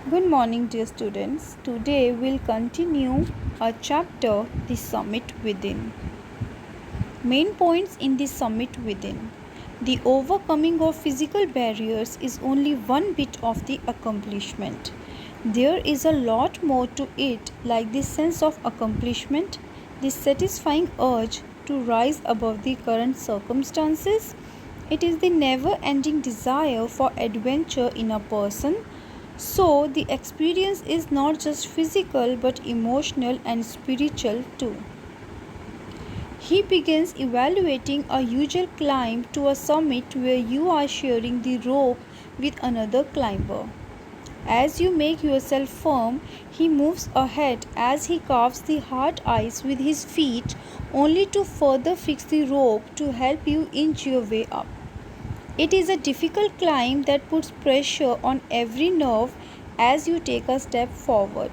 Good morning, dear students. Today we'll continue our chapter, The Summit Within. Main points in The Summit Within. The overcoming of physical barriers is only one bit of the accomplishment. There is a lot more to it, like the sense of accomplishment, the satisfying urge to rise above the current circumstances. It is the never ending desire for adventure in a person. So, the experience is not just physical but emotional and spiritual too. He begins evaluating a usual climb to a summit where you are sharing the rope with another climber. As you make yourself firm, he moves ahead as he carves the hard ice with his feet, only to further fix the rope to help you inch your way up. It is a difficult climb that puts pressure on every nerve as you take a step forward.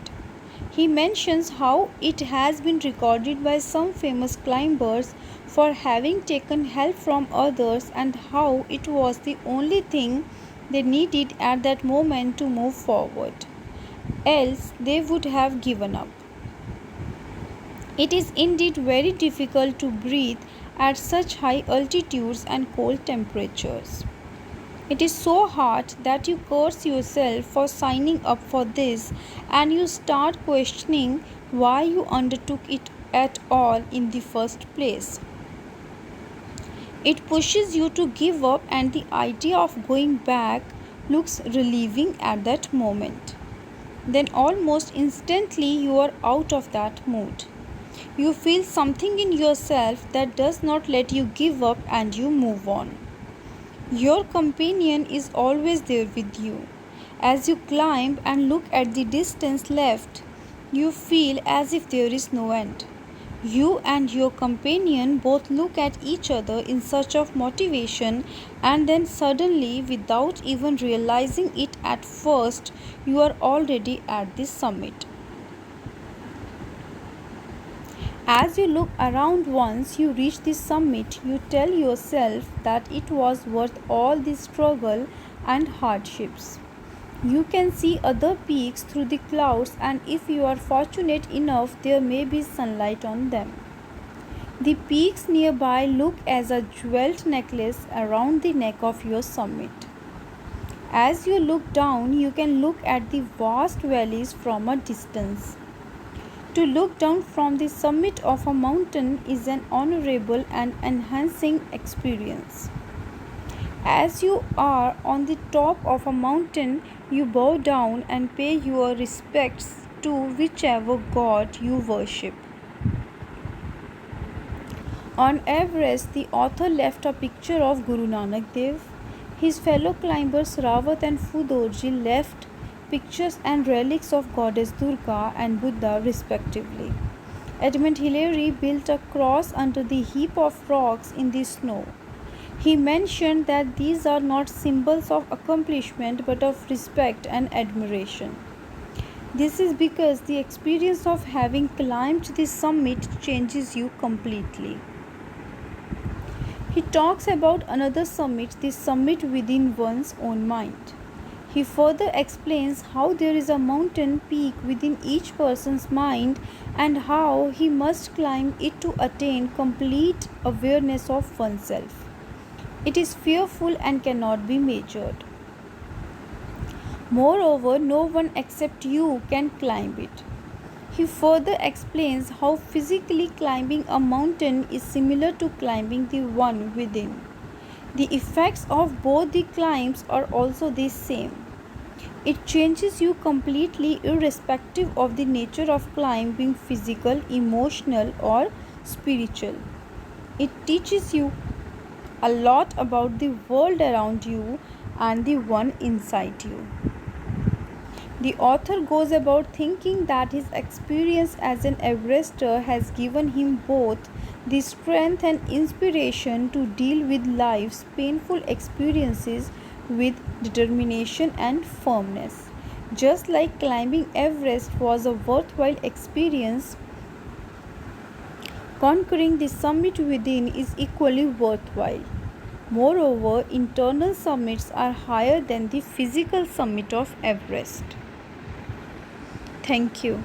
He mentions how it has been recorded by some famous climbers for having taken help from others and how it was the only thing they needed at that moment to move forward. Else, they would have given up. It is indeed very difficult to breathe at such high altitudes and cold temperatures. It is so hard that you curse yourself for signing up for this and you start questioning why you undertook it at all in the first place. It pushes you to give up, and the idea of going back looks relieving at that moment. Then, almost instantly, you are out of that mood. You feel something in yourself that does not let you give up and you move on. Your companion is always there with you. As you climb and look at the distance left, you feel as if there is no end. You and your companion both look at each other in search of motivation, and then suddenly, without even realizing it at first, you are already at the summit. As you look around once you reach the summit, you tell yourself that it was worth all the struggle and hardships. You can see other peaks through the clouds, and if you are fortunate enough, there may be sunlight on them. The peaks nearby look as a jeweled necklace around the neck of your summit. As you look down, you can look at the vast valleys from a distance. To look down from the summit of a mountain is an honorable and enhancing experience. As you are on the top of a mountain, you bow down and pay your respects to whichever god you worship. On Everest, the author left a picture of Guru Nanak Dev. His fellow climbers Rawat and Fudorji left pictures and relics of goddess Durga and Buddha respectively. Edmund Hillary built a cross under the heap of rocks in the snow. He mentioned that these are not symbols of accomplishment but of respect and admiration. This is because the experience of having climbed the summit changes you completely. He talks about another summit, the summit within one's own mind. He further explains how there is a mountain peak within each person's mind and how he must climb it to attain complete awareness of oneself. It is fearful and cannot be measured. Moreover, no one except you can climb it. He further explains how physically climbing a mountain is similar to climbing the one within. The effects of both the climbs are also the same. It changes you completely irrespective of the nature of climb being physical, emotional or spiritual. It teaches you a lot about the world around you and the one inside you. The author goes about thinking that his experience as an Everester has given him both the strength and inspiration to deal with life's painful experiences with determination and firmness. Just like climbing Everest was a worthwhile experience, conquering the summit within is equally worthwhile. Moreover, internal summits are higher than the physical summit of Everest. Thank you.